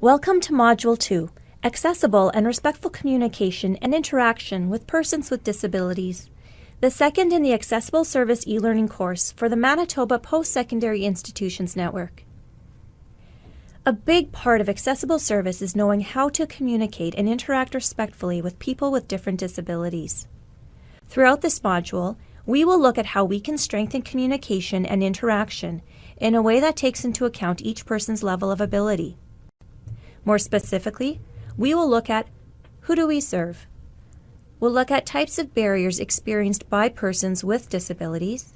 Welcome to Module 2, Accessible and Respectful Communication and Interaction with Persons with Disabilities, the second in the Accessible Service e-learning course for the Manitoba Post-Secondary Institutions Network. A big part of accessible service is knowing how to communicate and interact respectfully with people with different disabilities. Throughout this module, we will look at how we can strengthen communication and interaction in a way that takes into account each person's level of ability. More specifically, we will look at who do we serve? We'll look at types of barriers experienced by persons with disabilities,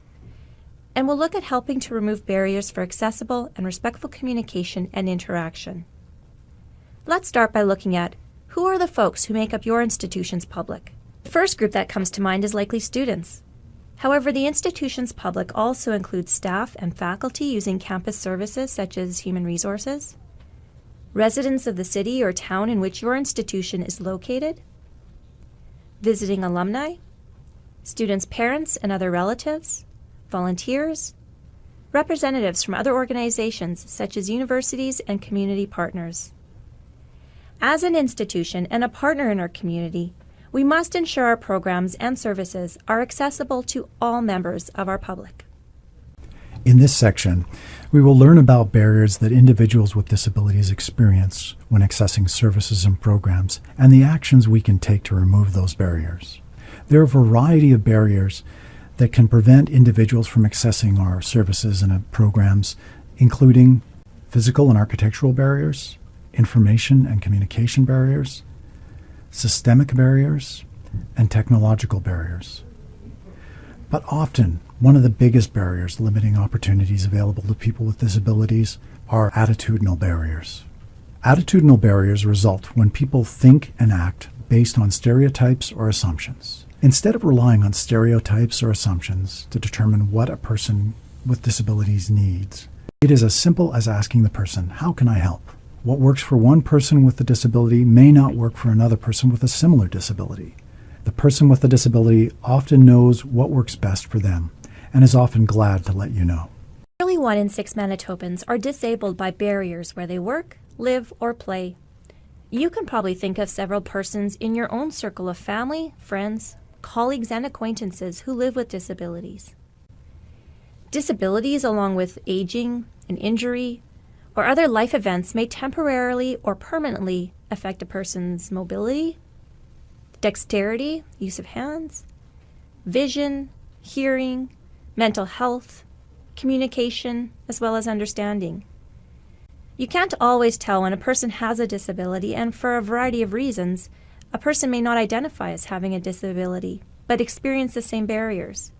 and we'll look at helping to remove barriers for accessible and respectful communication and interaction. Let's start by looking at who are the folks who make up your institution's public. The first group that comes to mind is likely students. However, the institution's public also includes staff and faculty using campus services such as human resources, residents of the city or town in which your institution is located, visiting alumni, students' parents and other relatives, volunteers, representatives from other organizations such as universities and community partners. As an institution and a partner in our community, we must ensure our programs and services are accessible to all members of our public. In this section, we will learn about barriers that individuals with disabilities experience when accessing services and programs, and the actions we can take to remove those barriers. There are a variety of barriers that can prevent individuals from accessing our services and programs, including physical and architectural barriers, information and communication barriers, systemic barriers, and technological barriers. But often, one of the biggest barriers limiting opportunities available to people with disabilities are attitudinal barriers. Attitudinal barriers result when people think and act based on stereotypes or assumptions. Instead of relying on stereotypes or assumptions to determine what a person with disabilities needs, it is as simple as asking the person, how can I help? What works for one person with a disability may not work for another person with a similar disability. The person with a disability often knows what works best for them and is often glad to let you know. Nearly 1 in 6 Manitobans are disabled by barriers where they work, live, or play. You can probably think of several persons in your own circle of family, friends, colleagues, and acquaintances who live with disabilities. Disabilities, along with aging, an injury, or other life events may temporarily or permanently affect a person's mobility, dexterity, use of hands, vision, hearing, mental health, communication, as well as understanding. You can't always tell when a person has a disability, and for a variety of reasons, a person may not identify as having a disability, but experience the same barriers.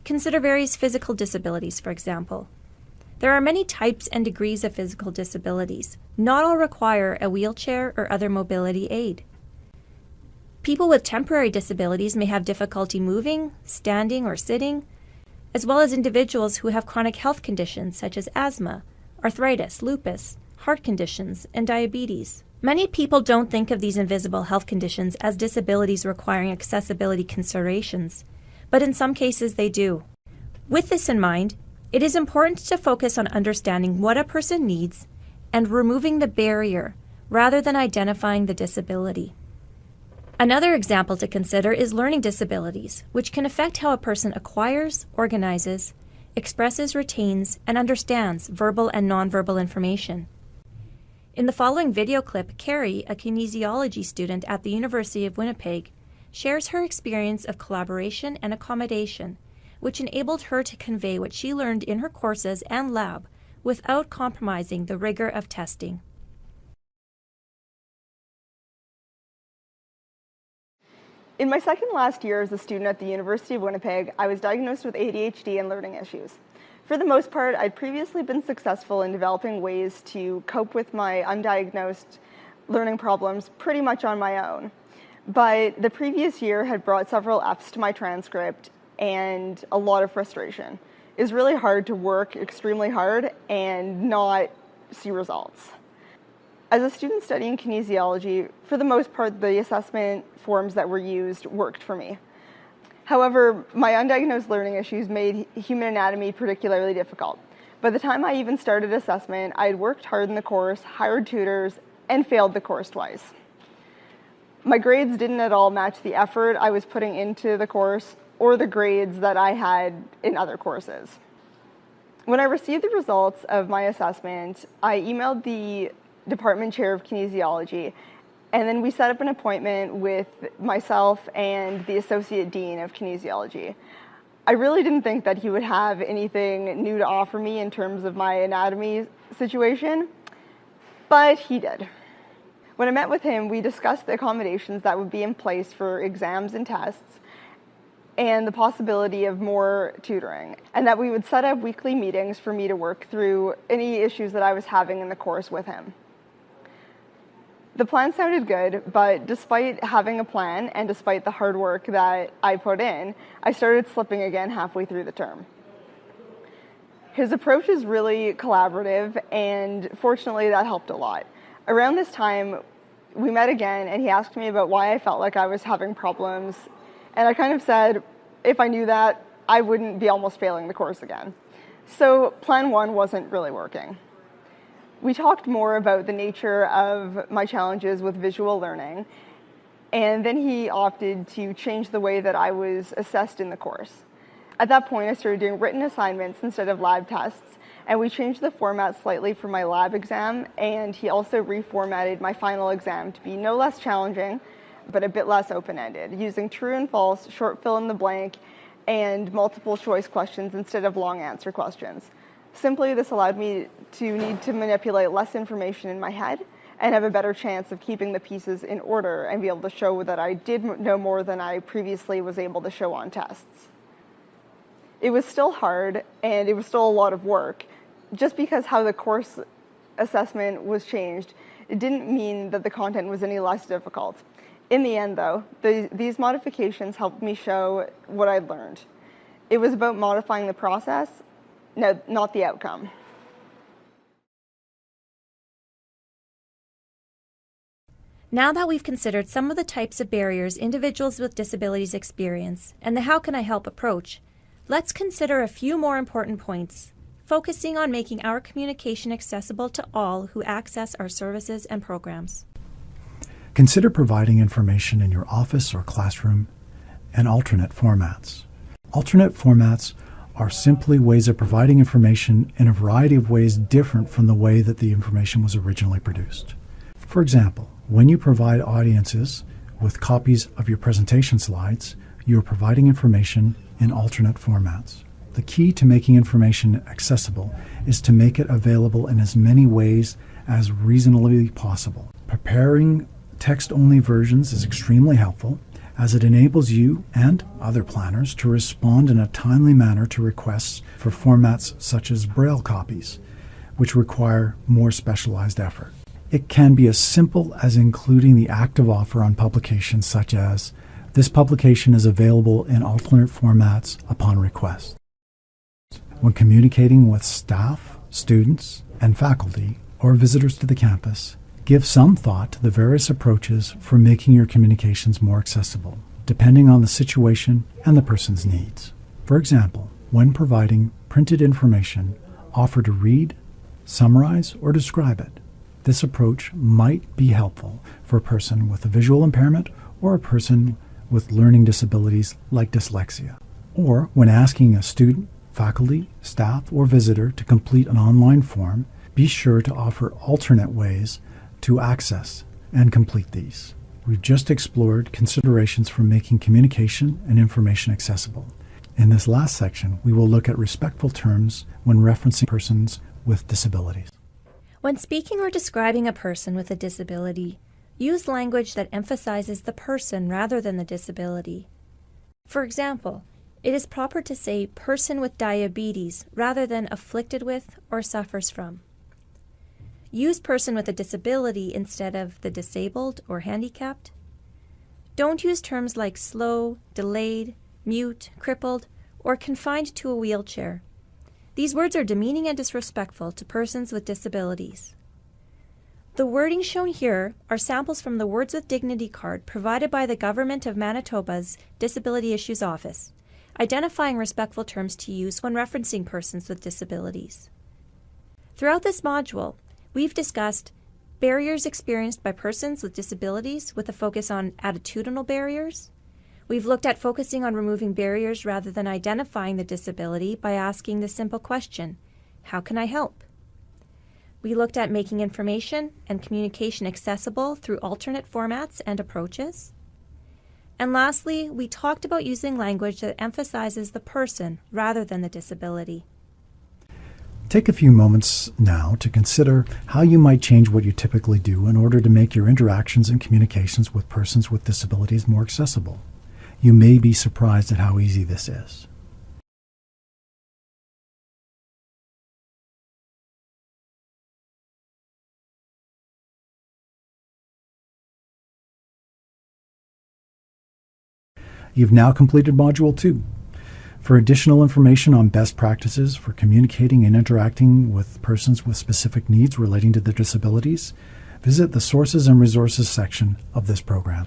Consider various physical disabilities, for example. There are many types and degrees of physical disabilities. Not all require a wheelchair or other mobility aid. People with temporary disabilities may have difficulty moving, standing, or sitting, as well as individuals who have chronic health conditions such as asthma, arthritis, lupus, heart conditions, and diabetes. Many people don't think of these invisible health conditions as disabilities requiring accessibility considerations, but in some cases they do. With this in mind, it is important to focus on understanding what a person needs and removing the barrier rather than identifying the disability. Another example to consider is learning disabilities, which can affect how a person acquires, organizes, expresses, retains, and understands verbal and nonverbal information. In the following video clip, Carrie, a kinesiology student at the University of Winnipeg, shares her experience of collaboration and accommodation, which enabled her to convey what she learned in her courses and lab without compromising the rigor of testing. In my second last year as a student at the University of Winnipeg, I was diagnosed with ADHD and learning issues. For the most part, I'd previously been successful in developing ways to cope with my undiagnosed learning problems pretty much on my own. But the previous year had brought several Fs to my transcript and a lot of frustration. It was really hard to work extremely hard and not see results. As a student studying kinesiology, for the most part, the assessment forms that were used worked for me. However, my undiagnosed learning issues made human anatomy particularly difficult. By the time I even started assessment, I had worked hard in the course, hired tutors, and failed the course twice. My grades didn't at all match the effort I was putting into the course or the grades that I had in other courses. When I received the results of my assessment, I emailed the department chair of kinesiology, and then we set up an appointment with myself and the associate dean of kinesiology. I really didn't think that he would have anything new to offer me in terms of my anatomy situation, but he did. When I met with him, we discussed the accommodations that would be in place for exams and tests and the possibility of more tutoring, and that we would set up weekly meetings for me to work through any issues that I was having in the course with him. The plan sounded good, but despite having a plan and despite the hard work that I put in, I started slipping again halfway through the term. His approach is really collaborative, and fortunately that helped a lot. Around this time, we met again, and he asked me about why I felt like I was having problems, and I kind of said, if I knew that, I wouldn't be almost failing the course again. So plan 1 wasn't really working. We talked more about the nature of my challenges with visual learning, and then he opted to change the way that I was assessed in the course. At that point, I started doing written assignments instead of lab tests, and we changed the format slightly for my lab exam, and he also reformatted my final exam to be no less challenging, but a bit less open-ended, using true and false, short fill-in-the-blank, and multiple choice questions instead of long answer questions. Simply, this allowed me to need to manipulate less information in my head and have a better chance of keeping the pieces in order and be able to show that I did know more than I previously was able to show on tests. It was still hard, and it was still a lot of work. Just because how the course assessment was changed, it didn't mean that the content was any less difficult. In the end, though, these modifications helped me show what I'd learned. It was about modifying the process, not the outcome. Now that we've considered some of the types of barriers individuals with disabilities experience and the how can I help approach, let's consider a few more important points, focusing on making our communication accessible to all who access our services and programs. Consider providing information in your office or classroom in alternate formats. Alternate formats are simply ways of providing information in a variety of ways different from the way that the information was originally produced. For example, when you provide audiences with copies of your presentation slides, you are providing information in alternate formats. The key to making information accessible is to make it available in as many ways as reasonably possible. Preparing text-only versions is extremely helpful, as it enables you and other planners to respond in a timely manner to requests for formats such as Braille copies, which require more specialized effort. It can be as simple as including the active offer on publications such as, "This publication is available in alternate formats upon request." When communicating with staff, students, and faculty, or visitors to the campus, give some thought to the various approaches for making your communications more accessible, depending on the situation and the person's needs. For example, when providing printed information, offer to read, summarize, or describe it. This approach might be helpful for a person with a visual impairment or a person with learning disabilities like dyslexia. Or when asking a student, faculty, staff, or visitor to complete an online form, be sure to offer alternate ways to access and complete these. We've just explored considerations for making communication and information accessible. In this last section, we will look at respectful terms when referencing persons with disabilities. When speaking or describing a person with a disability, use language that emphasizes the person rather than the disability. For example, it is proper to say person with diabetes rather than afflicted with or suffers from. Use person with a disability instead of the disabled or handicapped. Don't use terms like slow, delayed, mute, crippled, or confined to a wheelchair. These words are demeaning and disrespectful to persons with disabilities. The wording shown here are samples from the Words with Dignity card provided by the Government of Manitoba's Disability Issues Office, identifying respectful terms to use when referencing persons with disabilities. Throughout this module, we've discussed barriers experienced by persons with disabilities with a focus on attitudinal barriers. We've looked at focusing on removing barriers rather than identifying the disability by asking the simple question, how can I help? We looked at making information and communication accessible through alternate formats and approaches. And lastly, we talked about using language that emphasizes the person rather than the disability. Take a few moments now to consider how you might change what you typically do in order to make your interactions and communications with persons with disabilities more accessible. You may be surprised at how easy this is. You've now completed Module 2. For additional information on best practices for communicating and interacting with persons with specific needs relating to their disabilities, visit the Sources and Resources section of this program.